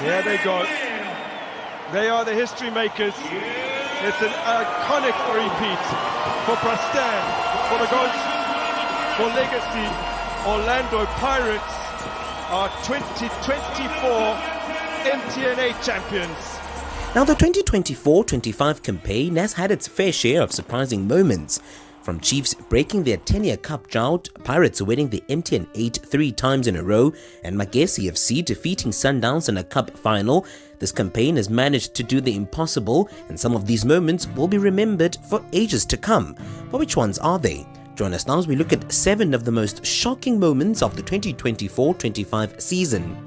Here they go. They are the history makers. It's an iconic repeat for Preston, for the goals, for legacy. Orlando Pirates are 2024 MTN8 champions. Now, the 2024-25 campaign has had its fair share of surprising moments. From Chiefs breaking their 10-year cup drought, Pirates winning the MTN8 3 times in a row, and Mamelodi FC defeating Sundowns in a cup final, this campaign has managed to do the impossible, and some of these moments will be remembered for ages to come. But which ones are they? Join us now as we look at 7 of the most shocking moments of the 2024-25 season.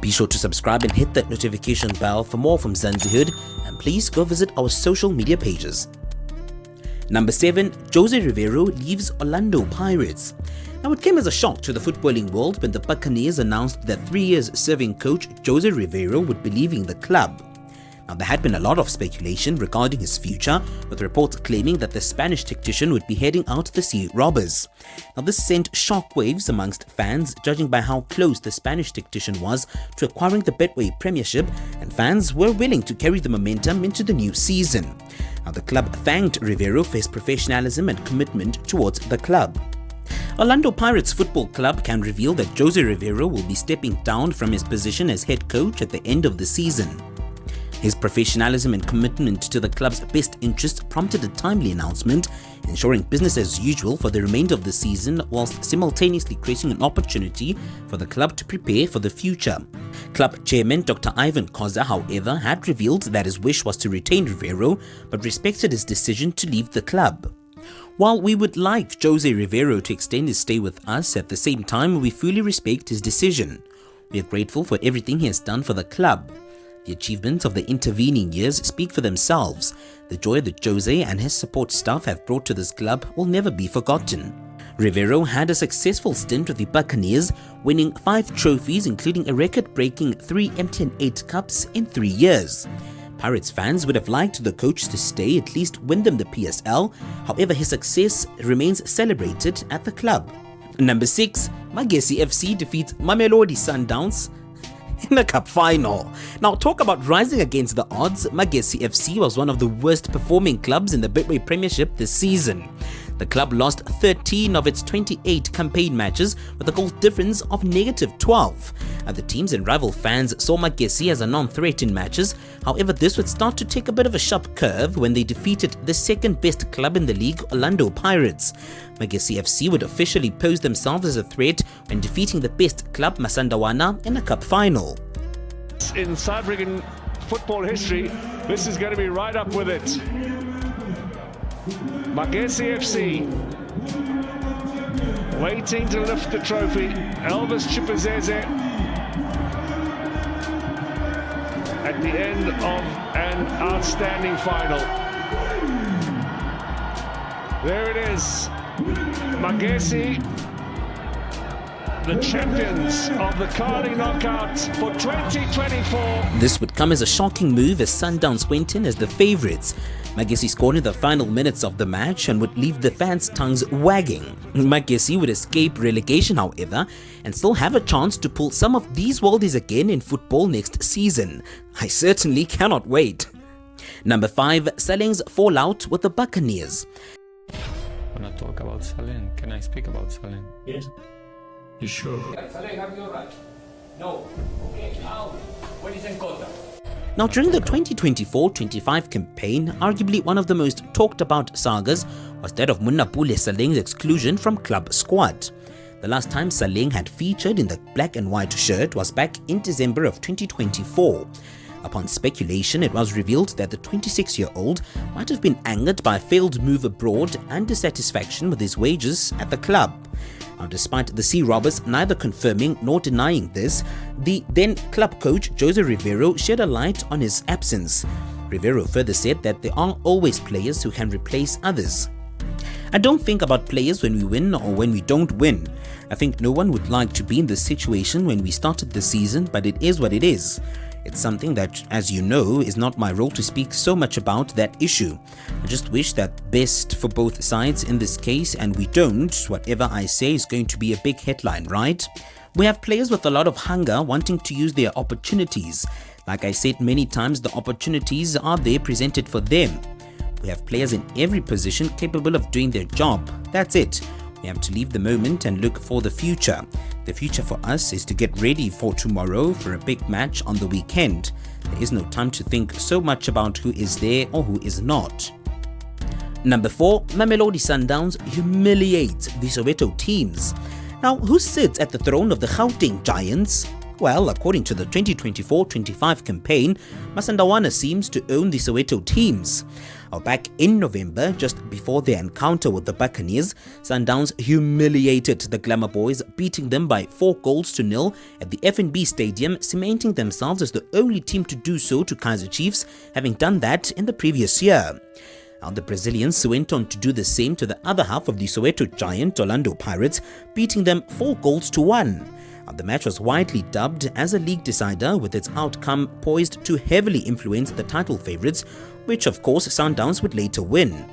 Be sure to subscribe and hit that notification bell for more from MZANSIHOOD, and please go visit our social media pages. Number 7. Jose Rivero leaves Orlando Pirates. Now, it came as a shock to the footballing world when the Buccaneers announced that 3 years serving coach Jose Rivero would be leaving the club. Now, there had been a lot of speculation regarding his future, with reports claiming that the Spanish tactician would be heading out to Sea Robbers. Now, this sent shockwaves amongst fans, judging by how close the Spanish tactician was to acquiring the Bidvest Premiership, and fans were willing to carry the momentum into the new season. Now, the club thanked Rivero for his professionalism and commitment towards the club. Orlando Pirates Football Club can reveal that Jose Rivero will be stepping down from his position as head coach at the end of the season. His professionalism and commitment to the club's best interests prompted a timely announcement, ensuring business as usual for the remainder of the season, whilst simultaneously creating an opportunity for the club to prepare for the future. Club chairman Dr. Ivan Koza, however, had revealed that his wish was to retain Rivero, but respected his decision to leave the club. While we would like Jose Rivero to extend his stay with us, at the same time we fully respect his decision. We are grateful for everything he has done for the club. The achievements of the intervening years speak for themselves. The joy that Jose and his support staff have brought to this club will never be forgotten. Rivero had a successful stint with the Buccaneers, winning 5 trophies including a record-breaking 3 MTN8 Cups in 3 years. Pirates fans would have liked the coach to stay, at least win them the PSL, however his success remains celebrated at the club. Number 6. Mamelodi FC defeats Mamelodi Sundowns in the cup final. Now, talk about rising against the odds. Mamelodi FC was one of the worst performing clubs in the Bidvest Premiership this season. The club lost 13 of its 28 campaign matches with a goal difference of -12. The teams and rival fans saw Mamelodi as a non-threat in matches. However, this would start to take a bit of a sharp curve when they defeated the second best club in the league, Orlando Pirates. Mamelodi FC would officially pose themselves as a threat when defeating the best club, MZANSI Muena, in a cup final. In South African football history, this is going to be right up with it. Mamelodi FC waiting to lift the trophy. Elvis Chipazeze at the end of an outstanding final. There it is. Mamelodi, the champions of the Carling Knockout for 2024. This would come as a shocking move as Sundowns went in as the favourites. Mamelodi scored in the final minutes of the match and would leave the fans' tongues wagging. Mamelodi would escape relegation, however, and still have a chance to pull some of these worldies again in football next season. I certainly cannot wait. Number 5. Saleng's fallout with the Buccaneers. When I talk about Saleng, can I speak about Saleng? Yes. You sure? Saleng, have you right? No. Okay, now, what is nkota? Now, during the 2024-25 campaign, arguably one of the most talked about sagas was that of Munapule Saleng's exclusion from club squad. The last time Saleng had featured in the black and white shirt was back in December of 2024. Upon speculation, it was revealed that the 26-year-old might have been angered by a failed move abroad and dissatisfaction with his wages at the club. Now, despite the Sea Robbers neither confirming nor denying this, the then club coach Jose Rivero shed a light on his absence. Rivero further said that there are always players who can replace others. I don't think about players when we win or when we don't win. I think no one would like to be in this situation when we started the season, but it is what it is. It's something that, as you know, is not my role to speak so much about that issue. I just wish that best for both sides in this case, and we don't. Whatever I say is going to be a big headline, right? We have players with a lot of hunger wanting to use their opportunities. Like I said many times, the opportunities are there presented for them. We have players in every position capable of doing their job. That's it. We have to leave the moment and look for the future. The future for us is to get ready for tomorrow for a big match on the weekend. There is no time to think so much about who is there or who is not. Number 4, Mamelodi Sundowns humiliates the Soweto teams. Now, who sits at the throne of the Gauteng Giants? Well, according to the 2024-25 campaign, MZANSI Muena seems to own the Soweto teams. Back in November, just before their encounter with the Buccaneers, Sundowns humiliated the Glamour Boys, beating them by 4-0 at the FNB Stadium, cementing themselves as the only team to do so to Kaizer Chiefs, having done that in the previous year. Now, the Brazilians went on to do the same to the other half of the Soweto giant, Orlando Pirates, beating them 4-1. The match was widely dubbed as a league decider, with its outcome poised to heavily influence the title favourites, which of course Sundowns would later win.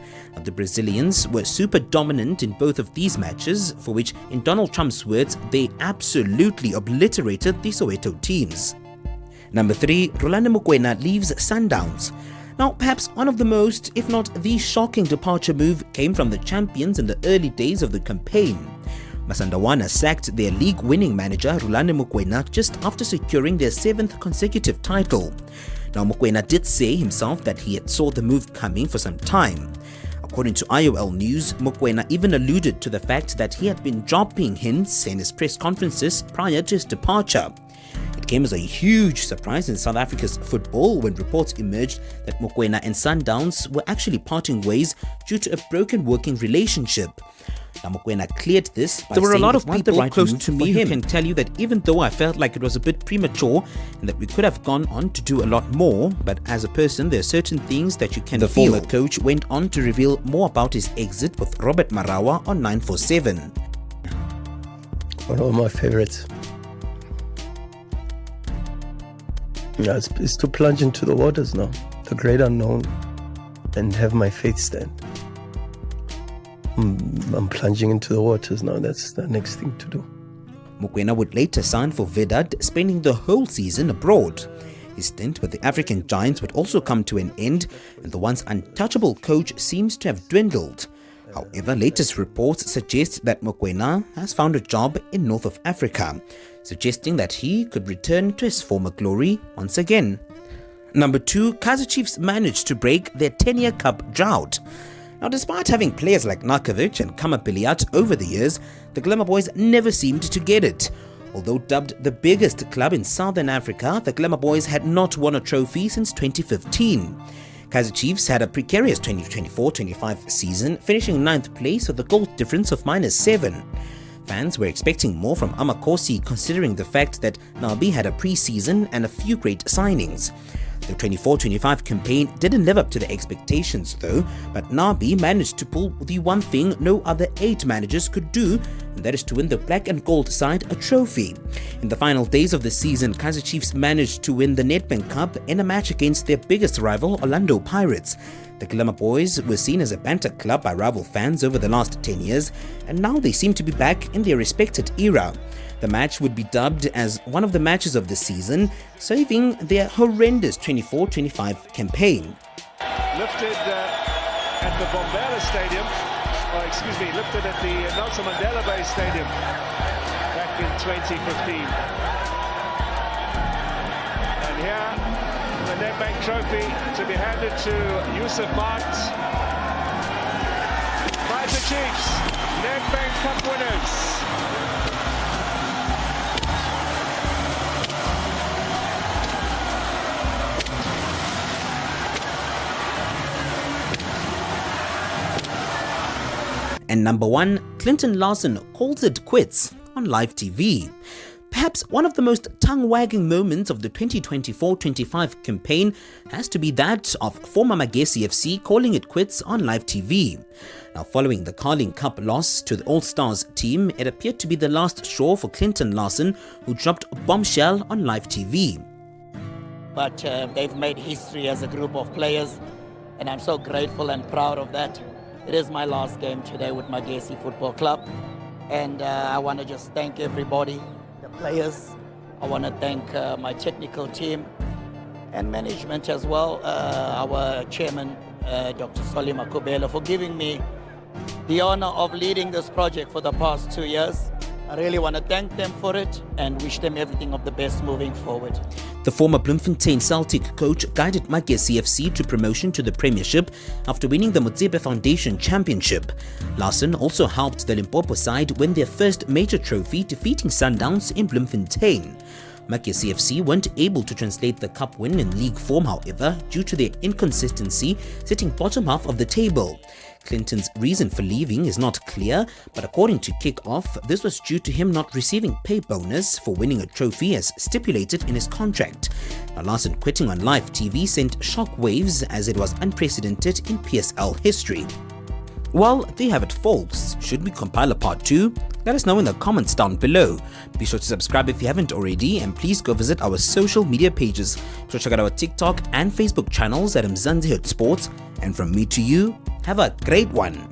The Brazilians were super dominant in both of these matches, for which, in Donald Trump's words, they absolutely obliterated the Soweto teams. Number 3, Ruland Muena leaves Sundowns. Now, perhaps one of the most, if not the shocking departure move came from the champions in the early days of the campaign. MZANSI Muena sacked their league-winning manager Ruland Muena just after securing their 7th consecutive title. Now, Muena did say himself that he had saw the move coming for some time. According to IOL News, Muena even alluded to the fact that he had been dropping hints in his press conferences prior to his departure. It came as a huge surprise in South Africa's football when reports emerged that Muena and Sundowns were actually parting ways due to a broken working relationship. Now, Muena cleared this by saying there were a lot of people close to me who can tell you that even though I felt like it was a bit premature and that we could have gone on to do a lot more, but as a person there are certain things that you can feel. The former coach went on to reveal more about his exit with Robert Marawa on 947. One of my favorites. Yeah, it's to plunge into the waters now, the great unknown, and have my faith stand. I'm plunging into the waters now. That's the next thing to do. Muena would later sign for Vedad, spending the whole season abroad. His stint with the African Giants would also come to an end, and the once untouchable coach seems to have dwindled. However, latest reports suggest that Muena has found a job in north of Africa, suggesting that he could return to his former glory once again. Number 2, Kaizer Chiefs managed to break their 10-year cup drought. Now, despite having players like Narkovic and Kamapiliat over the years, the Glamour Boys never seemed to get it. Although dubbed the biggest club in Southern Africa, the Glamour Boys had not won a trophy since 2015. Kaizer Chiefs had a precarious 2024-25 season, finishing 9th place with a goal difference of -7. Fans were expecting more from Amakosi, considering the fact that Nabi had a pre-season and a few great signings. The 24-25 campaign didn't live up to the expectations though, but Nabi managed to pull the one thing no other 8 managers could do, and that is to win the black and gold side a trophy. In the final days of the season, Kaizer Chiefs managed to win the Nedbank Cup in a match against their biggest rival, Orlando Pirates. The Glamour Boys were seen as a banter club by rival fans over the last 10 years, and now they seem to be back in their respected era. The match would be dubbed as one of the matches of the season, saving their horrendous 24-25 campaign. Lifted at the Bombela Stadium, lifted at the Nelson Mandela Bay Stadium back in 2015. And here, the Nedbank Trophy to be handed to Yusuf Mart. Kaizer Chiefs, Nedbank Cup winners. And number 1, Clinton Larsen calls it quits on live TV. Perhaps one of the most tongue-wagging moments of the 2024-25 campaign has to be that of former Magesi FC calling it quits on live TV. Now, following the Carling Cup loss to the All-Stars team, it appeared to be the last straw for Clinton Larsen, who dropped a bombshell on live TV. But they've made history as a group of players, and I'm so grateful and proud of that. It is my last game today with Magesi Football Club, and I want to just thank everybody, the players. I want to thank my technical team and management as well, our chairman, Dr. Solima Kubela, for giving me the honor of leading this project for the past 2 years. I really want to thank them for it and wish them everything of the best moving forward. The former Bloemfontein Celtic coach guided Magesi FC to promotion to the Premiership after winning the Motsepe Foundation Championship. Larsen also helped the Limpopo side win their first major trophy, defeating Sundowns in Bloemfontein. Magesi FC weren't able to translate the cup win in league form, however, due to their inconsistency, sitting bottom half of the table. Clinton's reason for leaving is not clear, but according to Kick-Off, this was due to him not receiving pay bonus for winning a trophy as stipulated in his contract. Now, Larsen quitting on live TV sent shockwaves as it was unprecedented in PSL history. Well, there you have it, folks. Should we compile a part 2? Let us know in the comments down below. Be sure to subscribe if you haven't already, and please go visit our social media pages. So check out our TikTok and Facebook channels at MZANSIHOOD Sports. And from me to you, have a great one.